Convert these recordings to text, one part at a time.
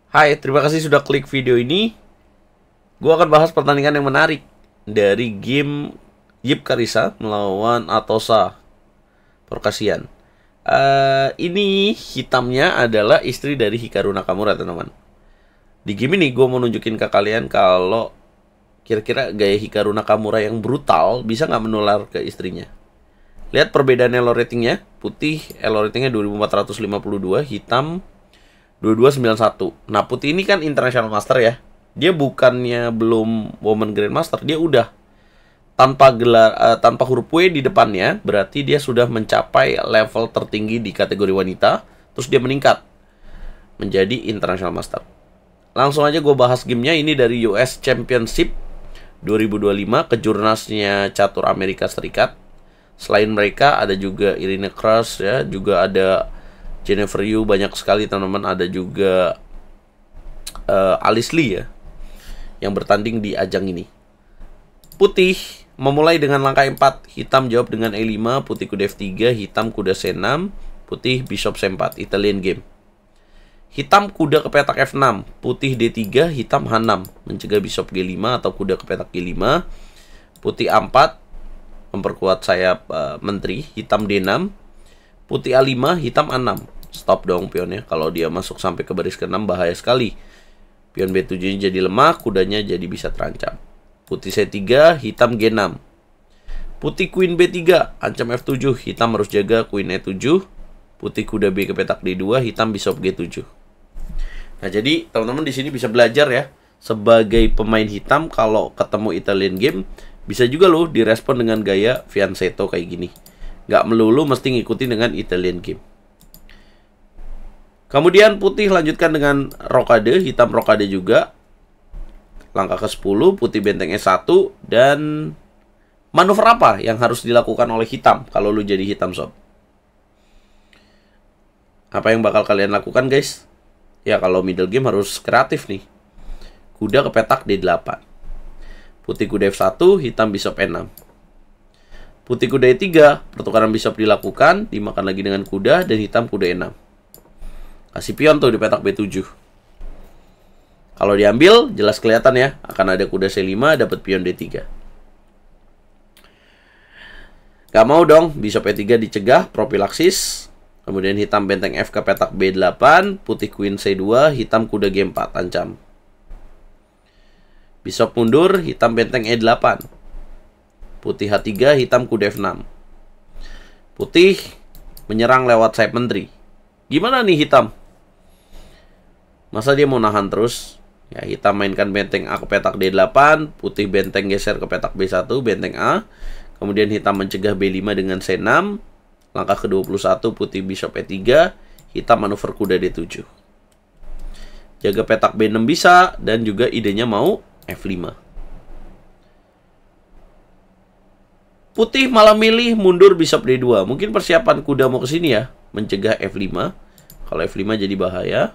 Hai, terima kasih sudah klik video ini. Gue akan bahas pertandingan yang menarik dari game Yip Karisa melawan Atosa Perkasian. Ini hitamnya adalah istri dari Hikaru Nakamura, teman-teman. Di game ini gue mau nunjukin ke kalian kalau kira-kira gaya Hikaru Nakamura yang brutal bisa nggak menular ke istrinya. Lihat perbedaan elo ratingnya. Putih elo ratingnya 2452, hitam 2291. Nah, putih ini kan International Master ya. Dia bukannya belum Women Grandmaster, dia udah tanpa gelar, tanpa huruf W di depannya, berarti dia sudah mencapai level tertinggi di kategori wanita. Terus dia meningkat menjadi International Master. Langsung aja gue bahas gamenya. Ini dari US Championship 2025, kejurnasnya catur Amerika Serikat. Selain mereka ada juga Irina Krush ya, juga ada Jennifer Yu, banyak sekali teman-teman. Ada juga Alice Lee ya, yang bertanding di ajang ini. Putih memulai dengan langkah 4, hitam jawab dengan E5, putih kuda F3, hitam kuda C6, putih bishop C4, Italian game. Hitam kuda ke petak F6, putih D3, hitam H6, mencegah bishop G5 atau kuda ke petak G5, putih A4, memperkuat sayap menteri, hitam D6, putih A5, hitam A6. Stop dong pionnya, kalau dia masuk sampai ke baris ke-6 bahaya sekali. Pion B7 nya jadi lemah, kudanya jadi bisa terancam. Putih C3, hitam G6. Putih Queen B3, ancam F7, hitam harus jaga Queen E7. Putih kuda B ke petak D2, hitam bishop G7. Nah, jadi teman-teman di sini bisa belajar ya, sebagai pemain hitam kalau ketemu Italian game bisa juga loh direspon dengan gaya fianchetto kayak gini. Nggak melulu mesti ngikutin dengan Italian game. Kemudian putih lanjutkan dengan rokade, hitam rokade juga. Langkah ke-10, putih benteng E1. Dan manuver apa yang harus dilakukan oleh hitam kalau lu jadi hitam sob? Apa yang bakal kalian lakukan guys? Ya kalau middle game harus kreatif nih. Kuda ke petak D8. Putih kuda F1, hitam bishop E6. Putih kuda E3, pertukaran bishop dilakukan, dimakan lagi dengan kuda, dan hitam kuda E6. Kasih pion tuh di petak B7. Kalau diambil, jelas kelihatan ya, akan ada kuda C5, dapat pion D3. Gak mau dong, bishop E3 dicegah, propilaksis. Kemudian hitam benteng F ke petak B8, putih queen C2, hitam kuda G4, ancam. Bishop mundur, hitam benteng E8. Putih H3, hitam kuda F6. Putih menyerang lewat sayap menteri. Gimana nih hitam? Masa dia mau nahan terus? Ya, hitam mainkan benteng A ke petak D8, putih benteng geser ke petak B1, benteng A. Kemudian hitam mencegah B5 dengan C6. Langkah ke-21, putih bishop E3, hitam manuver kuda D7. Jaga petak B6 bisa, dan juga idenya mau F5. Putih malah milih mundur bishop D2. Mungkin persiapan kuda mau ke sini ya, mencegah F5. Kalau F5 jadi bahaya.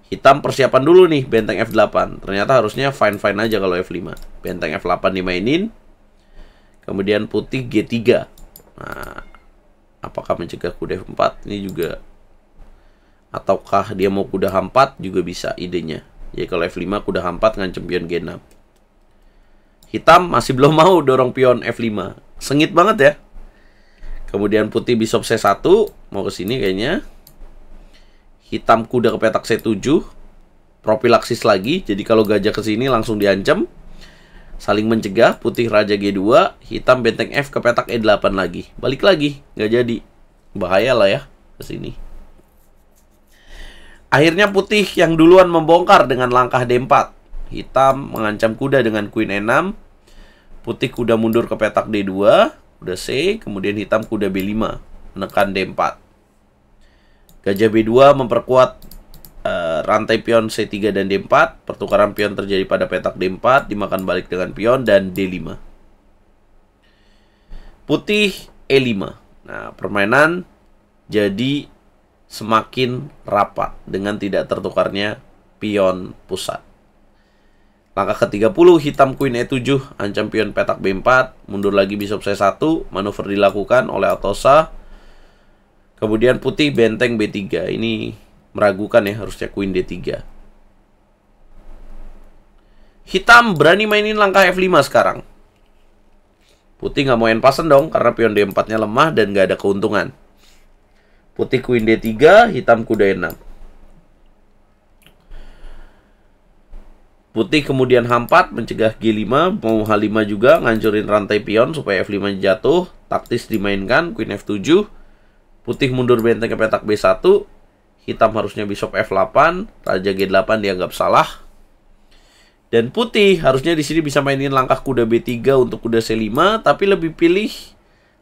Hitam persiapan dulu nih, benteng F8. Ternyata harusnya fine-fine aja kalau F5. Benteng F8 dimainin. Kemudian putih G3. Nah, apakah mencegah kuda F4? Ini juga. Ataukah dia mau kuda H4 juga bisa idenya. Jadi kalau F5 kuda H4 ngancem pion G6. Hitam masih belum mau dorong pion F5. Sengit banget ya. Kemudian putih bishop C1. Mau ke sini kayaknya. Hitam kuda ke petak C7. Propilaksis lagi. Jadi kalau gajah ke sini langsung diancam. Saling mencegah. Putih raja G2. Hitam benteng F ke petak E8 lagi. Balik lagi. Nggak jadi. Bahaya lah ya ke sini. Akhirnya putih yang duluan membongkar dengan langkah D4. Hitam mengancam kuda dengan Queen E6. Putih kuda mundur ke petak D2. Kuda C. Kemudian hitam kuda B5. Menekan D4. Gajah B2 memperkuat rantai pion C3 dan D4. Pertukaran pion terjadi pada petak D4. Dimakan balik dengan pion dan D5. Putih E5. Nah, permainan jadi semakin rapat dengan tidak tertukarnya pion pusat. Langkah ke-30, hitam Queen E7, ancam pion petak B4, mundur lagi bishop C1, manuver dilakukan oleh Atosa. Kemudian putih benteng B3, ini meragukan ya, harusnya Queen D3. Hitam berani mainin langkah F5 sekarang. Putih nggak mau end passen dong, karena pion D4-nya lemah dan nggak ada keuntungan. Putih Queen D3, hitam kuda E6. Putih kemudian H4 mencegah G5, mau H5 juga, ngancurin rantai pion supaya F5 jatuh. Taktis dimainkan, Queen F7. Putih mundur benteng ke petak B1. Hitam harusnya bishop F8, raja G8 dianggap salah. Dan putih harusnya di sini bisa mainin langkah kuda B3 untuk kuda C5, tapi lebih pilih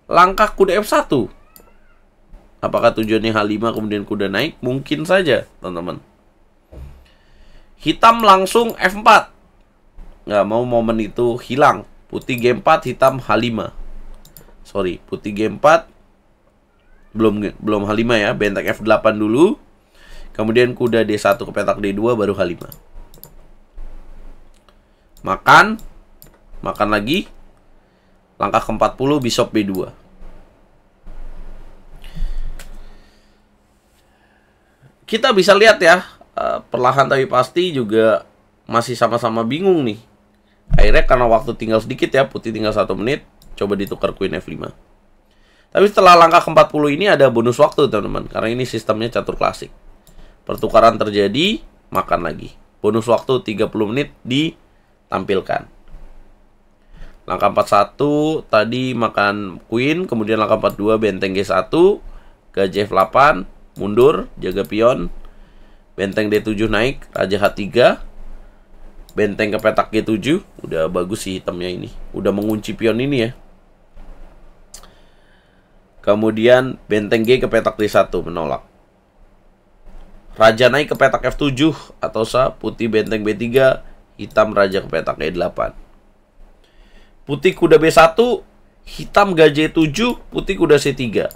langkah kuda F1. Apakah tujuannya H5 kemudian kuda naik? Mungkin saja, teman-teman. Hitam langsung F4. Nggak mau momen itu hilang. Putih G4, hitam H5. Sorry, putih G4. Belum H5 ya. Benteng F8 dulu. Kemudian kuda D1 ke petak D2, baru H5. Makan lagi. Langkah ke-40 bishop B2. Kita bisa lihat ya, perlahan tapi pasti juga masih sama-sama bingung nih. Akhirnya karena waktu tinggal sedikit ya, putih tinggal 1 menit, coba ditukar Queen F5. Tapi setelah langkah ke-40 ini ada bonus waktu, teman-teman, karena ini sistemnya catur klasik. Pertukaran terjadi, makan lagi. Bonus waktu 30 menit ditampilkan. Langkah 41 tadi makan Queen, kemudian langkah 42 benteng G1, gajah F8, mundur, jaga pion. Benteng D7 naik, raja H3. Benteng ke petak G7. Udah bagus sih hitamnya ini. Udah mengunci pion ini ya. Kemudian benteng G ke petak D1 menolak. Raja naik ke petak F7 atau putih benteng B3, hitam raja ke petak E8. Putih kuda B1, hitam gajah E7, putih kuda C3.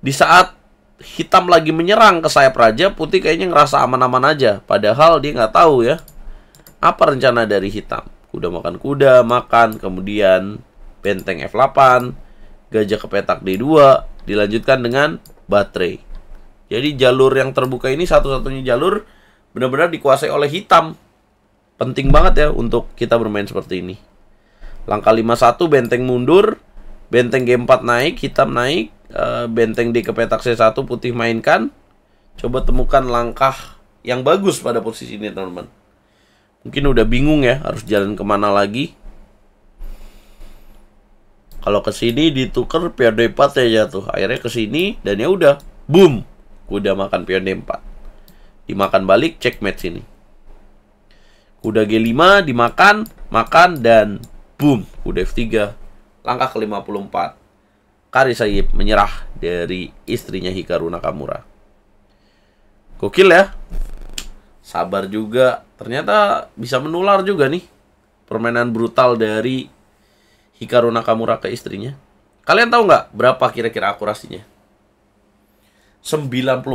Di saat hitam lagi menyerang ke sayap raja, putih kayaknya ngerasa aman-aman aja. Padahal dia nggak tahu ya apa rencana dari hitam. Kuda makan kuda, kemudian benteng F8, gajah ke petak D2, dilanjutkan dengan baterai. Jadi jalur yang terbuka ini satu-satunya jalur benar-benar dikuasai oleh hitam. Penting banget ya untuk kita bermain seperti ini. Langkah 51 benteng mundur, benteng G4 naik, hitam naik. Benteng D ke petak C1, putih mainkan. Coba temukan langkah yang bagus pada posisi ini, teman-teman. Mungkin udah bingung ya, harus jalan kemana lagi. Kalau ke sini ditukar pion D4 ya jatuh. Akhirnya ke sini dan ya udah, boom, kuda makan pion D4. Dimakan balik, checkmate sini. Kuda G5 dimakan, dan boom, kuda F3. Langkah ke-54. Karisa Yip menyerah dari istrinya Hikaru Nakamura. Gokil ya. Sabar juga. Ternyata bisa menular juga nih permainan brutal dari Hikaru Nakamura ke istrinya. Kalian tahu nggak berapa kira-kira akurasinya? 94,1%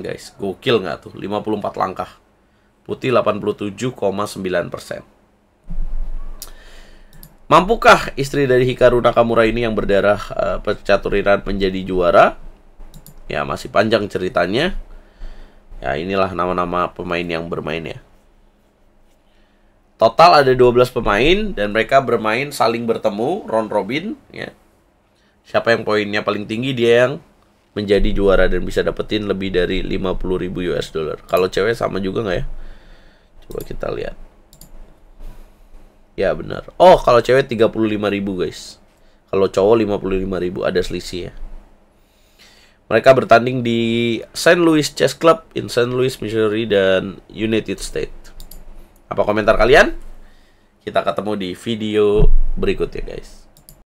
guys. Gokil nggak tuh? 54 langkah. Putih 87,9%. Mampukah istri dari Hikaru Nakamura ini yang berdarah pecatur Iran menjadi juara? Ya masih panjang ceritanya. Ya inilah nama-nama pemain yang bermain ya. Total ada 12 pemain dan mereka bermain saling bertemu round robin ya. Siapa yang poinnya paling tinggi dia yang menjadi juara dan bisa dapetin lebih dari 50.000 US dollar. Kalau cewek sama juga nggak ya? Coba kita lihat. Ya benar. Oh, kalau cewek 35.000 guys. Kalau cowok 55.000, ada selisih ya. Mereka bertanding di St. Louis Chess Club in St. Louis, Missouri dan United States. Apa komentar kalian? Kita ketemu di video berikutnya guys.